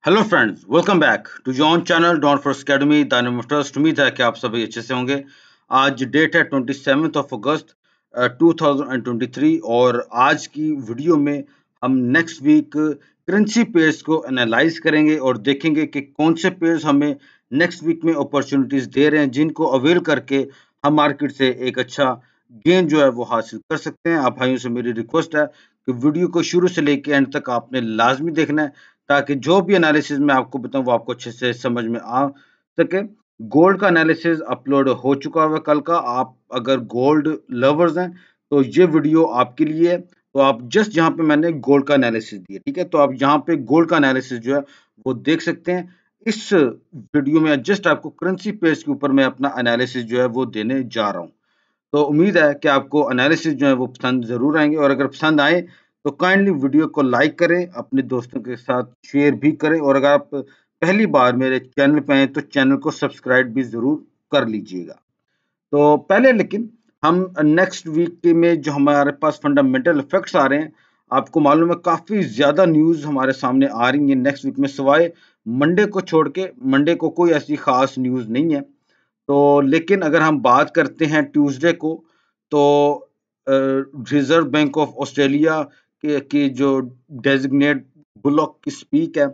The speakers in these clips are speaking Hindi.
Hello friends, welcome back to John channel Don Force academy the trust. उम्मीद है कि आप सभी अच्छे से होंगे। आज डेट है 27 अगस्त 2023 और आज की वीडियो में हम नेक्स्ट वीक करेंसी पेयर्स को एनालाइज करेंगे और देखेंगे कि कौन से पेयर्स हमें नेक्स्ट वीक में अपॉर्चुनिटीज दे रहे हैं, जिनको अवेल करके हम मार्केट से एक अच्छा गेन जो है वो हासिल कर सकते हैं। आप भाइयों से मेरी रिक्वेस्ट है कि वीडियो को शुरू से लेकर एंड तक आपने लाजमी देखना है, ताकि जो भी एनालिसिस मैं आपको बताऊं वो आपको अच्छे से समझ में आ सके। गोल्ड का एनालिसिस अपलोड हो चुका है कल का। आप अगर गोल्ड लवर्स हैं तो ये वीडियो आपके लिए है। तो आप जस्ट यहाँ पे मैंने गोल्ड का एनालिसिस दिया, ठीक है। तो आप यहाँ पे गोल्ड का एनालिसिस जो है वो देख सकते हैं। इस वीडियो में जस्ट आपको करेंसी पेयर्स के ऊपर मैं अपना एनालिसिस जो है वो देने जा रहा हूँ। तो उम्मीद है कि आपको एनालिसिस जो है वो पसंद ज़रूर आएंगे, और अगर पसंद आए तो काइंडली वीडियो को लाइक करें, अपने दोस्तों के साथ शेयर भी करें, और अगर आप पहली बार मेरे चैनल पे आए तो चैनल को सब्सक्राइब भी ज़रूर कर लीजिएगा। तो पहले लेकिन हम नेक्स्ट वीक के में जो हमारे पास फंडामेंटल इफेक्ट्स आ रहे हैं, आपको मालूम है काफ़ी ज़्यादा न्यूज़ हमारे सामने आ रही है नेक्स्ट वीक में, सिवाय मंडे को छोड़ के। मंडे को कोई ऐसी खास न्यूज़ नहीं है। तो लेकिन अगर हम बात करते हैं ट्यूसडे को, तो रिजर्व बैंक ऑफ ऑस्ट्रेलिया के की जो डेजिग्नेट बुलॉक की स्पीक है।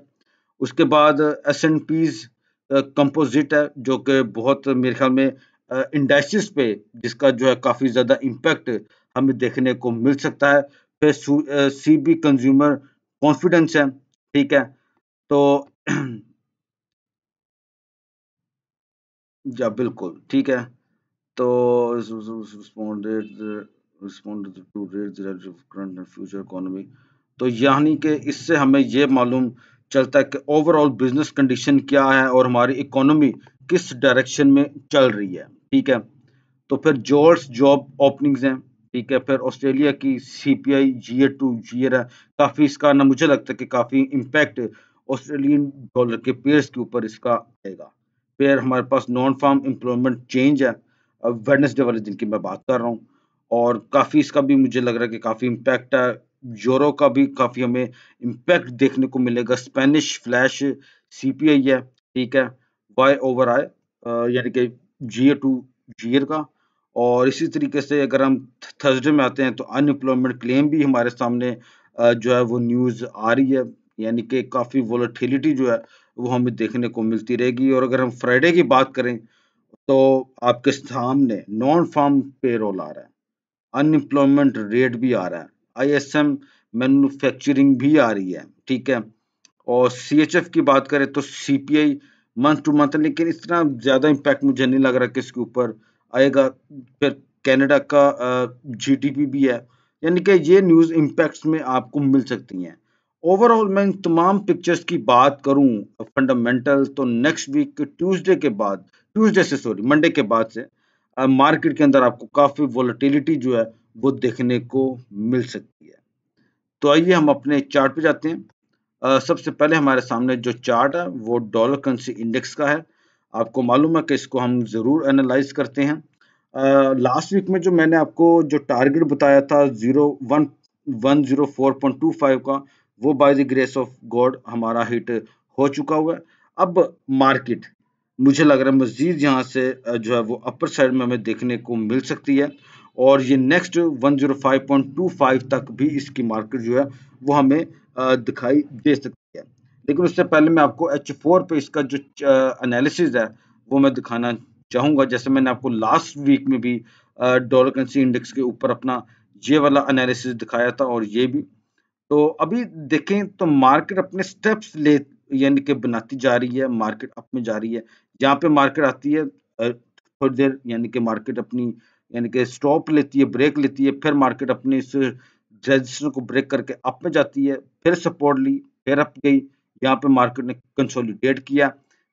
उसके बाद S&P's कंपोजिट है, जो कि बहुत मेरे ख्याल में इंडाइसिस पे जिसका जो है काफ़ी ज़्यादा इम्पैक्ट हमें देखने को मिल सकता है। फिर CB कंज्यूमर कॉन्फिडेंस है, ठीक है। तो या बिल्कुल ठीक है। तो respond to rate current and future economy. तो यानी कि इससे हमें ये मालूम चलता है कि ओवरऑल बिजनेस कंडीशन क्या है और हमारी इकोनॉमी किस डायरेक्शन में चल रही है, ठीक है। तो फिर जोल्स जॉब ओपनिंग्स हैं, ठीक है। फिर ऑस्ट्रेलिया की CPI ईयर टू ईयर है। काफ़ी इसका ना मुझे लगता है कि काफ़ी इम्पैक्ट ऑस्ट्रेलियन डॉलर के पेयर्स के ऊपर इसका आएगा। फिर हमारे पास नॉन फार्म एम्प्लॉयमेंट चेंज है वेडनेसडे वाले दिन की मैं बात कर रहा हूँ, और काफ़ी इसका भी मुझे लग रहा है कि काफ़ी इम्पैक्ट है। यूरो का भी काफ़ी हमें इम्पैक्ट देखने को मिलेगा। स्पेनिश फ्लैश CPI है, ठीक है। Y/I यानी कि ईयर टू ईयर का। और इसी तरीके से अगर हम थर्सडे में आते हैं तो अनएम्प्लॉयमेंट क्लेम भी हमारे सामने जो है वो न्यूज़ आ रही है, यानी कि काफ़ी वोलेटिलिटी जो है वो हमें देखने को मिलती रहेगी। और अगर हम फ्राइडे की बात करें तो आपके सामने नॉन फार्म पेरोल आ रहा है, अनएम्प्लॉयमेंट रेट भी आ रहा है, ISM मैन्युफैक्चरिंग भी आ रही है, ठीक है। और CHF की बात करें तो CPI मंथ टू मंथ, लेकिन इतना ज़्यादा इम्पैक्ट मुझे नहीं लग रहा कि इसके ऊपर आएगा। फिर कनाडा का GDP भी है, यानी कि ये न्यूज़ इम्पैक्ट्स में आपको मिल सकती हैं। ओवरऑल मैं इन तमाम पिक्चर्स की बात करूं फंडामेंटल, तो नेक्स्ट वीक मंडे के बाद से मार्केट के अंदर आपको काफ़ी वोलेटिलिटी जो है वो देखने को मिल सकती है। तो आइए हम अपने चार्ट पे जाते हैं। सबसे पहले हमारे सामने जो चार्ट है वो डॉलर करेंसी इंडेक्स का है। आपको मालूम है कि इसको हम ज़रूर एनालाइज करते हैं। लास्ट वीक में जो मैंने आपको जो टारगेट बताया था 104.25 का, वो by the grace of God हमारा हिट हो चुका हुआ है। अब मार्केट मुझे लग रहा है मजीद यहाँ से जो है वो अपर साइड में हमें देखने को मिल सकती है, और ये नेक्स्ट 105.25 तक भी इसकी मार्केट जो है वो हमें दिखाई दे सकती है। लेकिन उससे पहले मैं आपको H4 पे इसका जो एनालिसिस है वो मैं दिखाना चाहूँगा। जैसे मैंने आपको लास्ट वीक में भी डॉलर करेंसी इंडेक्स के ऊपर अपना ये वाला एनालिसिस दिखाया था, और ये भी। तो अभी देखें तो मार्केट अपने स्टेप्स ले यानी कि बनाती जा रही है, मार्केट अप में जा रही है। जहाँ पे मार्केट आती है थोड़ी देर यानी कि मार्केट अपनी यानी कि स्टॉप लेती है, ब्रेक लेती है, फिर मार्केट अपने इस रेजिस्टेंस को ब्रेक करके अप में जाती है, फिर सपोर्ट ली, फिर अप गई। यहाँ पे मार्केट ने कंसोलिडेट किया,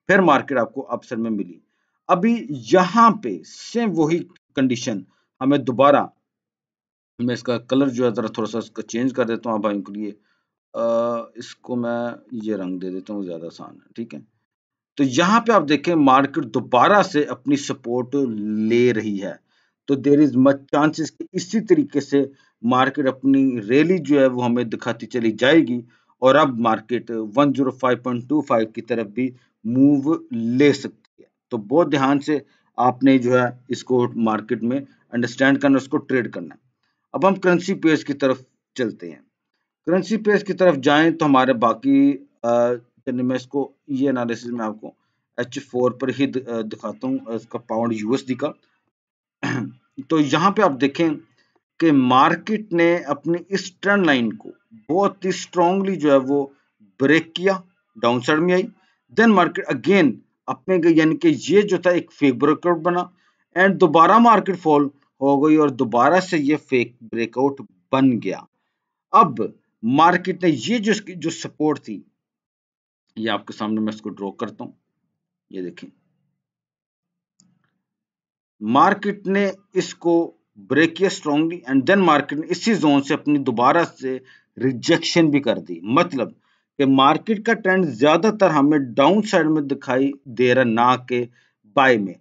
फिर मार्केट आपको अपसाइड में मिली। अभी यहाँ पे सेम वही कंडीशन हमें दोबारा, मैं इसका कलर जो है ज़रा थोड़ा-सा इसका चेंज कर देता हूँ आप भाइयों के लिए। इसको मैं ये रंग दे देता हूँ, ज़्यादा आसान है, ठीक है। तो यहाँ पे आप देखें मार्केट दोबारा से अपनी सपोर्ट ले रही है। तो देयर इज़ मच चांसेस कि इसी तरीके से मार्केट अपनी रैली जो है वो हमें दिखाती चली जाएगी, और अब मार्केट 105.25 की तरफ भी मूव ले सकती है। तो बहुत ध्यान से आपने जो है इसको मार्केट में अंडरस्टैंड करना, उसको ट्रेड करना है। अब हम करेंसी पेयर्स की तरफ चलते हैं। करेंसी पेयर्स की तरफ जाएं तो हमारे बाकी चलिए मैं इसको ये एनालिसिस में आपको H4 पर ही दिखाता हूँ, इसका पाउंड यूएसडी का। तो यहाँ पे आप देखें कि मार्केट ने अपनी इस ट्रेंड लाइन को बहुत ही स्ट्रांगली जो है वो ब्रेक किया, डाउन साइड में आई, देन मार्केट अगेन अप में गई, यानी कि ये जो था एक फेक ब्रेकआउट बना एंड दोबारा मार्केट फॉल हो गई और दोबारा से ये फेक ब्रेकआउट बन गया। अब मार्केट ने ये जो इसकी जो सपोर्ट थी, ये आपके सामने मैं इसको ड्रॉ करता हूं, ये देखें मार्केट ने इसको ब्रेक किया स्ट्रांगली एंड देन मार्केट ने इसी जोन से अपनी दोबारा से रिजेक्शन भी कर दी। मतलब कि मार्केट का ट्रेंड ज्यादातर हमें डाउन साइड में दिखाई दे रहा, ना के बाय में।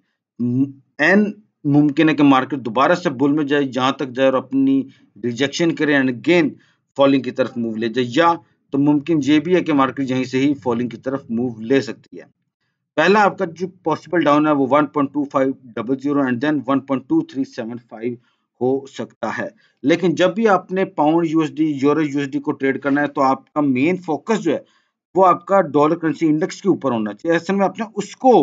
एन मुमकिन है कि मार्केट दोबारा से बुल में जाए, जहां तक जाए और अपनी रिजेक्शन करे एंड अगेन फॉलिंग की तरफ मूव ले जाए, या तो मुमकिन ये भी है कि मार्केट यहीं से ही फॉलिंग की तरफ मूव ले सकती है। पहला आपका जो पॉसिबल डाउन है वो 1.2500 एंड देन 1.2375 हो सकता है। लेकिन जब भी आपने पाउंड यूएसडी, यूरो यूएसडी को ट्रेड करना है तो आपका मेन फोकस जो है वो आपका डॉलर करेंसी इंडेक्स के ऊपर होना चाहिए। ऐसे में आपने उसको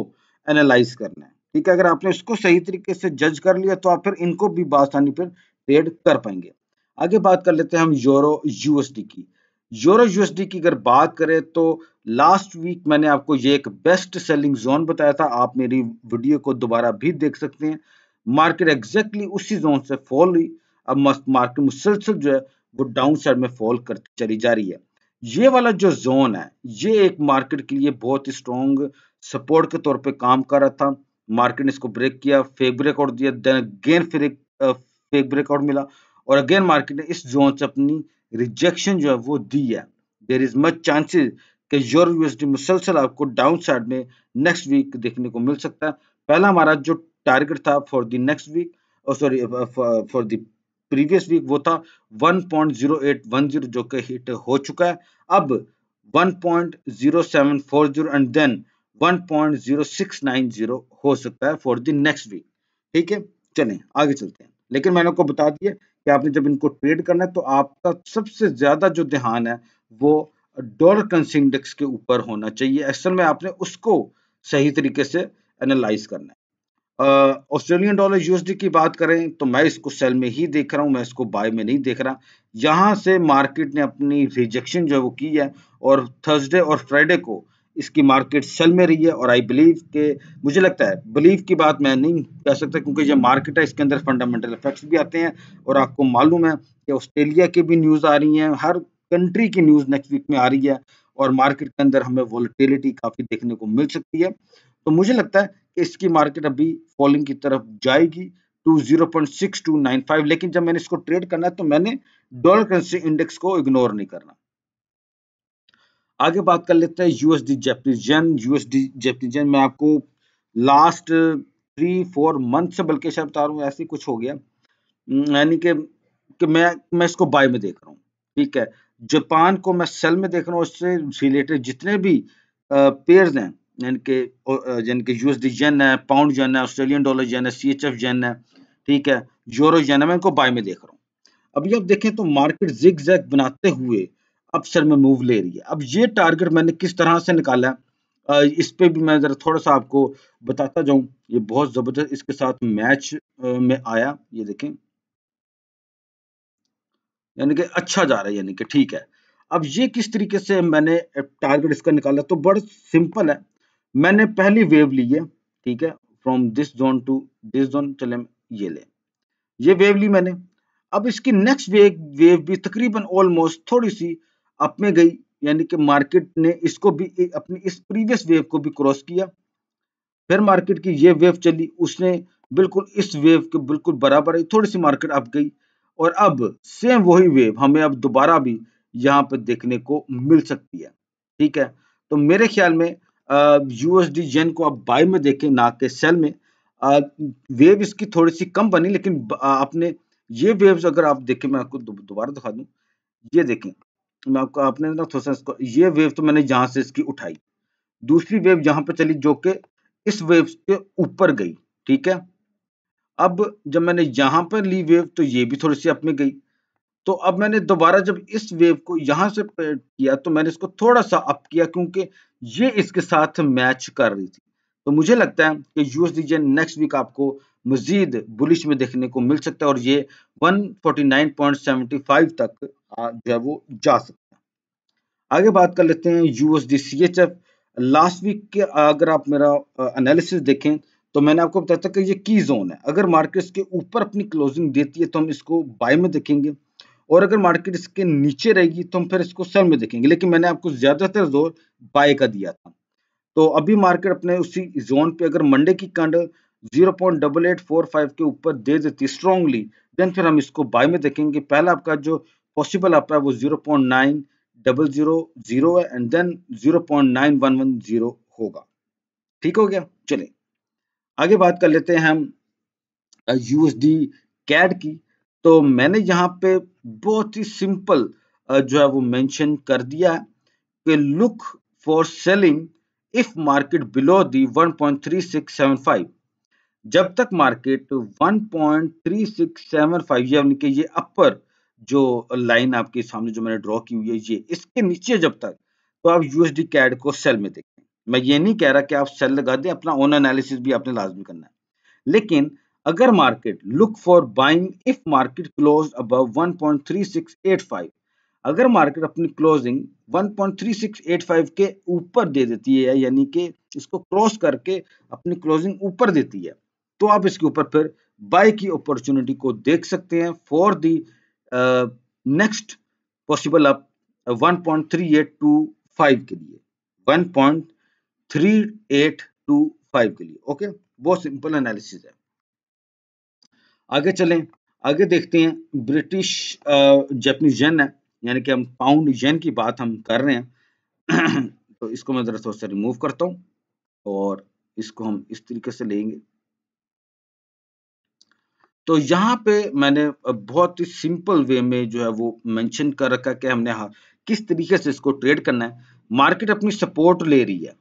एनालाइज करना है, ठीक है। अगर आपने उसको सही तरीके से जज कर लिया तो आप फिर इनको भी आसानी पर ट्रेड कर पाएंगे। आगे बात कर लेते हैं हम यूरो यूएसडी की। यूरो यूएसडी की अगर बात करें तो लास्ट वीक मैंने आपको ये एक बेस्ट सेलिंग जोन बताया था, आप मेरी वीडियो को दोबारा भी देख सकते हैं। मार्केट एग्जैक्टली उसी जोन से फॉल हुई। अब मार्केट मुसलसल जो है वो डाउन साइड में फॉल करती चली जा रही है। ये वाला जो जोन है ये एक मार्केट के लिए बहुत ही स्ट्रॉन्ग सपोर्ट के तौर पे काम कर रहा था। मार्केट ने इसको ब्रेक किया, फेक ब्रेकआउट दिया, देन अगेन फिर एक फेक ब्रेकआउट मिला और अगेन मार्केट ने इस जोन से अपनी रिजेक्शन जो है वो दी है। देयर इज मच चांसेस कि यूरो यूएसडी मुसलसल आपको डाउन साइड में नेक्स्ट वीक देखने को मिल सकता है। पहला हमारा जो टारगेट था for the next week, sorry for the previous week, वो था 1.0810 जो कि हिट हो चुका है। अब 1.0740 एंड देन 1.0690 हो सकता है फॉर द नेक्स्ट वीक, ठीक है। चलें आगे चलते हैं। लेकिन मैंने आपको बता दिया कि आपने जब इनको ट्रेड करना है तो आपका सबसे ज्यादा जो ध्यान है वो डॉलर करेंसी इंडेक्स के ऊपर होना चाहिए। असल में आपने उसको सही तरीके से एनालाइज करना है। ऑस्ट्रेलियन डॉलर यूएसडी की बात करें तो मैं इसको सेल में ही देख रहा हूं, मैं इसको बाय में नहीं देख रहा। यहां से मार्केट ने अपनी रिजेक्शन जो है वो की है और थर्सडे और फ्राइडे को इसकी मार्केट सेल में रही है। और आई बिलीव के, मुझे लगता है, बिलीव की बात मैं नहीं कह सकता क्योंकि ये मार्केट है, इसके अंदर फंडामेंटल इफेक्ट्स भी आते हैं। और आपको मालूम है कि ऑस्ट्रेलिया की भी न्यूज आ रही है, हर कंट्री की न्यूज नेक्स्ट वीक में आ रही है और मार्केट के अंदर हमें वॉलेटिलिटी काफी देखने को मिल सकती है। तो मुझे लगता है कि इसकी मार्केट अभी फॉलिंग की तरफ जाएगी टू 0.6295। लेकिन जब मैंने इसको ट्रेड करना है तो मैंने डॉलर करेंसी इंडेक्स को इग्नोर नहीं करना। आगे बात कर लेते हैं यूएसडी जैपनीज जेन। यूएसडी जैपनीज जेन मैं आपको लास्ट 3-4 मंथ से बल्कि शायद बता रहा हूँ, ऐसे कुछ हो गया, यानी कि मैं इसको बाय में देख रहा हूँ, ठीक है। जापान को मैं सेल में देख रहा हूँ। उससे रिलेटेड जितने भी पेयर्स हैं, यानी कि यूएसडी जेन है, पाउंड जेन है, ऑस्ट्रेलियन डॉलर जेन है, सीएचएफ जेन है, ठीक है, यूरो जेन है, मैं इनको बाय में देख रहा हूँ। अभी आप देखें तो मार्केट जिग जैग बनाते हुए अपसर में मूव ले रही है। अब ये टारगेट मैंने किस तरह से निकाला है, इस पे भी मैं जरा थोड़ा सा आपको बताता जाऊं। ये बहुत जबरदस्त इसके साथ मैच में आया, ये देखें, यानी कि अच्छा जा रहा है, यानी कि ठीक है। अब ये किस तरीके से मैंने टारगेट इसका निकाला, तो बड़ा सिंपल है। मैंने पहली वेव ली है, ठीक है, from this zone to this zone, चले ये ले, ये वेव ली मैंने। अब इसकी नेक्स्ट वेव भी तकरीबन ऑलमोस्ट थोड़ी सी अप में गई, यानी कि मार्केट ने इसको भी अपनी इस प्रीवियस वेव को भी क्रॉस किया। फिर मार्केट की ये वेव चली, उसने बिल्कुल इस वेव के बिल्कुल बराबर आई, थोड़ी सी मार्केट अप गई और अब सेम वही वेव हमें अब दोबारा भी यहाँ पे देखने को मिल सकती है, ठीक है। तो मेरे ख्याल में यूएसडी जेन को आप बाय में देखें, ना के सेल में। वेव इसकी थोड़ी सी कम बनी, लेकिन आपने ये वेव्स अगर आप देखें, मैं आपको दोबारा दिखा दूं, ये देखें, मैं आपको आपने ना थोड़ा सा इसको, ये वेव तो मैंने यहाँ से इसकी उठाई, दूसरी वेव यहाँ पे चली जो कि इस वेव के ऊपर गई, ठीक है। अब जब मैंने यहाँ पर ली वेव तो ये भी थोड़ी सी अप में गई, तो अब मैंने दोबारा जब इस वेव को यहाँ से किया तो मैंने इसको थोड़ा सा अप किया क्योंकि ये इसके साथ मैच कर रही थी। तो मुझे लगता है कि यूएसडीजे नेक्स्ट वीक आपको मजीद बुलिश में देखने को मिल सकता है और ये 149.75 तक जो है वो जा सकता है। आगे बात कर लेते हैं यूएसडी सीएचएफ। लास्ट वीक के अगर आप मेरा एनालिसिस देखें तो मैंने आपको बताया था कि ये की जोन है, अगर मार्केट इसके ऊपर अपनी क्लोजिंग देती है तो हम इसको बाय में देखेंगे, और अगर मार्केट इसके नीचे रहेगी तो हम फिर इसको सेल में देखेंगे, लेकिन मैंने आपको ज्यादातर जोर बाय का दिया था। तो अभी मार्केट अपने उसी जोन पे अगर मंडे की कैंडल 0.8845 के ऊपर दे देती स्ट्रांगली, देन फिर हम इसको बाय में देखेंगे। पहला आपका जो पॉसिबल अप है वो 0.9000 है एंड देन 0.9110 होगा। ठीक हो गया, चले आगे बात कर लेते हैं हम यूएसडी कैड की। तो मैंने यहाँ पे बहुत ही सिंपल जो है वो मेंशन कर दिया है कि look for selling if market below the 1.3675। जब तक मार्केट 1.3675 यानी कि ये अपर जो लाइन आपके सामने जो मैंने ड्रॉ की हुई है ये इसके नीचे जब तक, तो आप यूएसडी कैड को सेल में देखें। मैं ये नहीं कह रहा कि आप सेल लगा दें, अपना ओन एनालिसिस भी आपने लाजमी करना है। लेकिन अगर market look for buying if market close above 1.3685, अगर मार्केट अपनी क्लोजिंग 1.3685 के ऊपर दे देती है यानी कि इसको क्रॉस करके अपनी क्लोजिंग ऊपर देती है, तो आप इसके ऊपर फिर बाय की अपॉर्चुनिटी को देख सकते हैं for the next possible up 1.3825 के लिए, 1.3825 के लिए। ओके, बहुत सिंपल एनालिसिस है। आगे चलें, आगे देखते हैं ब्रिटिश जापानीज येन है, यानी कि हम पाउंड येन की बात हम कर रहे हैं। तो इसको मैं जरा थोड़ा सा रिमूव करता हूं और इसको हम इस तरीके से लेंगे। तो यहाँ पे मैंने बहुत ही सिंपल वे में जो है वो मेंशन कर रखा कि हमने किस तरीके से इसको ट्रेड करना है। मार्केट अपनी सपोर्ट ले रही है,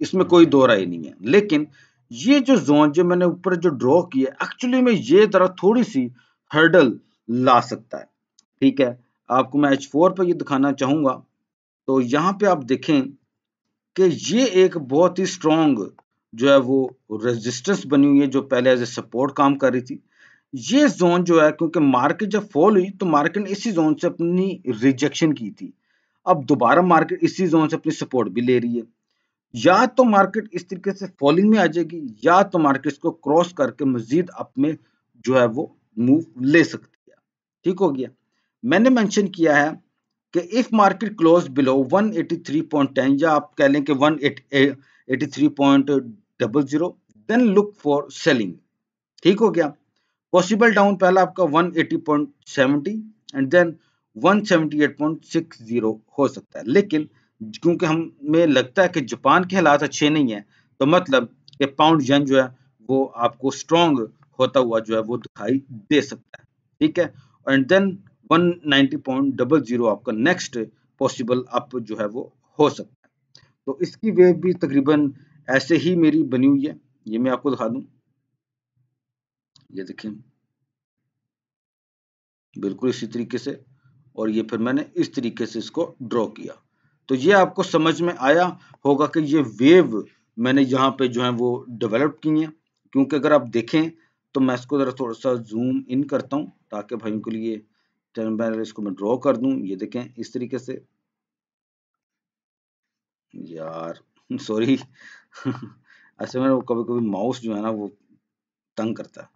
इसमें कोई दो राय नहीं है, लेकिन ये जो जोन जो मैंने ऊपर जो ड्रॉ किया एक्चुअली में ये तरह थोड़ी सी हर्डल ला सकता है। ठीक है, आपको मैं H4 पर ये दिखाना चाहूंगा। तो यहाँ पे आप देखें कि ये एक बहुत ही स्ट्रॉन्ग जो है वो रेजिस्टेंस बनी हुई है जो पहले एज ए सपोर्ट काम कर रही थी। ये जोन जो है, क्योंकि मार्केट जब फॉल हुई तो मार्केट ने इसी जोन से अपनी रिजेक्शन की थी, अब दोबारा मार्केट इसी जोन से अपनी सपोर्ट भी ले रही है। या तो मार्केट इस तरीके से फॉलिंग में आ जाएगी या तो मार्केट इसको क्रॉस करके मजीद अप में जो है वो मूव ले सकती है। ठीक हो गया, मैंने मेंशन किया है कि इफ मार्केट क्लोज बिलो 183.10 या आप कह लें कि 183.00, देन लुक फॉर सेलिंग। ठीक हो गया, पॉसिबल डाउन पहला आपका 180.70 एंड देन 178.60 हो सकता है, लेकिन क्योंकि हमें लगता है कि जापान के हालात अच्छे नहीं है, तो मतलब कि पाउंड येन जो है वो आपको स्ट्रॉन्ग होता हुआ जो है वो दिखाई दे सकता है। ठीक है, एंड देन 190.00 आपका नेक्स्ट पॉसिबल अप जो है वो हो सकता है। तो इसकी वेव भी तकरीबन ऐसे ही मेरी बनी हुई है, ये मैं आपको दिखा दूं, ये देखें बिल्कुल इसी तरीके से, और ये फिर मैंने इस तरीके से इसको ड्रॉ किया। तो ये आपको समझ में आया होगा कि ये वेव मैंने यहाँ पे जो है वो डेवलप की है। क्योंकि अगर आप देखें तो मैं इसको जरा थोड़ा सा जूम इन करता हूँ ताकि भाइयों के लिए मैं इसको मैं ड्रॉ कर दूं। ये देखें इस तरीके से, यार सॉरी ऐसे में कभी कभी माउस जो है ना वो तंग करता है।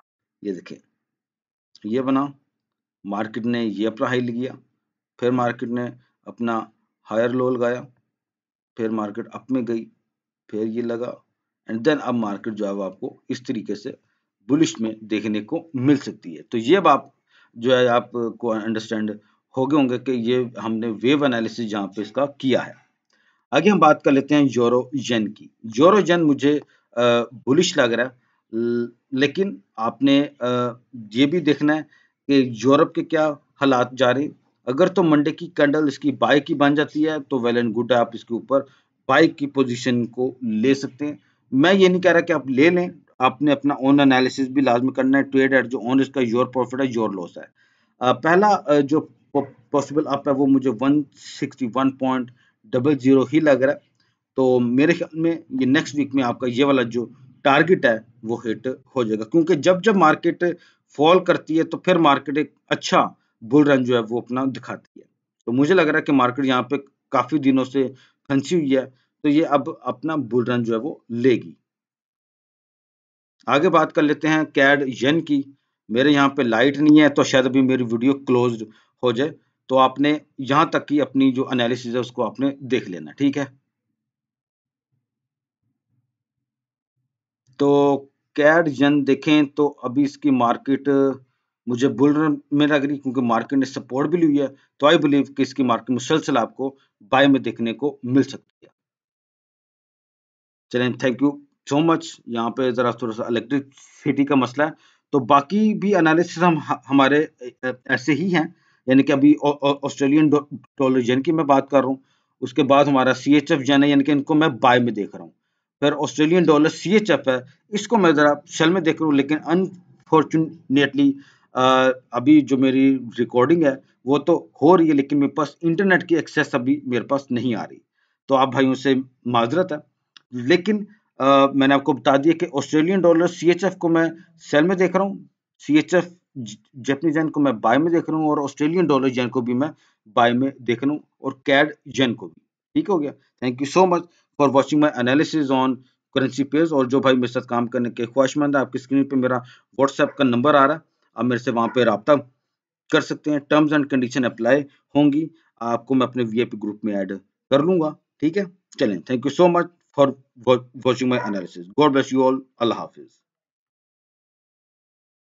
ये देखें, ये बना, मार्केट ने ये अपना हाई लिया, फिर मार्केट ने अपना हायर लो लगाया, फिर मार्केट अप में गई, फिर ये लगा, एंड देन अब मार्केट जो है वो आपको इस तरीके से बुलिश में देखने को मिल सकती है। तो ये अब आप जो है आपको अंडरस्टैंड हो गए होंगे कि ये हमने वेव एनालिसिस जहाँ पे इसका किया है। आगे हम बात कर लेते हैं यूरो येन की। यूरो येन मुझे बुलिश लग रहा है, लेकिन आपने ये भी देखना है कि यूरोप के क्या हालात जा रहे हैं। अगर तो मंडे की कैंडल इसकी बाय की बन जाती है तो वेल एंड गुड है, आप इसके ऊपर बाय की पोजीशन को ले सकते हैं। मैं ये नहीं कह रहा कि आप ले लें, आपने अपना ओन एनालिसिस भी लाजमी करना है। ट्रेड एट जो ओन इसका योर प्रॉफिट है योर लॉस है। पहला जो पॉसिबल अप है वो मुझे 161.00 ही लग रहा है। तो मेरे ख्याल में ये नेक्स्ट वीक में आपका ये वाला जो टारगेट है वो हिट हो जाएगा, क्योंकि जब जब मार्केट फॉल करती है तो फिर मार्केट एक अच्छा बुल रन जो है वो अपना दिखाती है। तो मुझे लग रहा है कि मार्केट यहाँ पे काफी दिनों से फंसी हुई है, तो ये अब अपना बुल रन जो है वो लेगी। आगे बात कर लेते हैं कैड येन की। मेरे यहाँ पे लाइट नहीं है तो शायद अभी मेरी वीडियो क्लोज्ड हो जाए, तो आपने यहाँ तक की अपनी जो एनालिसिस है उसको आपने देख लेना, ठीक है। तो कैड येन देखें तो अभी इसकी मार्केट मुझे बुल रन में लग रही, क्योंकि मार्केट ने सपोर्ट भी ली है। तो आई बिलीव कि इसकी मार्केट मुसलसल आपको बाय में देखने को मिल सकती है। चलें, थैंक यू सो मच। यहाँ पे ज़रा थोड़ा-सा इलेक्ट्रिसिटी का मसला है, तो बाकी भी एनालिसिस हम हमारे ऐसे ही हैं, यानी कि अभी ऑस्ट्रेलियन डॉलर येन की मैं बात कर रहा हूँ, उसके बाद हमारा सीएचएफ येन है, यानी कि इनको मैं बाय में देख रहा हूँ। फिर ऑस्ट्रेलियन डॉलर सीएचएफ है, इसको मैं ज़रा सेल में देख रहा हूँ, लेकिन अनफॉर्चुनेटली अभी जो मेरी रिकॉर्डिंग है, वो तो हो रही है, लेकिन मेरे पास इंटरनेट की एक्सेस अभी मेरे पास नहीं आ रही। तो आप भाइयों से माज़रत है। लेकिन मैंने आपको बता दिया कि ऑस्ट्रेलियन डॉलर सीएचएफ को मैं सेल में देख रहा हूँ, सीएचएफ जापानीज येन को मैं बाय में देख रहा हूँ, और ऑस्ट्रेलियन डॉलर येन को भी मैं बाय में देख रहा हूँ, और कैड येन को भी। ठीक हो गया। Thank you so much for watching my analysis on currency pairs. और जो भाई मेरे साथ काम करने के ख्वाहिशमंद है, आपकी स्क्रीन पे मेरा व्हाट्सएप का नंबर आ रहा है, आप मेरे से वहां पे रब्ता कर सकते हैं। टर्म्स एंड कंडीशन अप्लाई होंगी, आपको मैं अपने वीआईपी ग्रुप में ऐड कर लूंगा। ठीक है, चलें, thank you so much for watching my analysis. God bless you all. Allah Hafiz.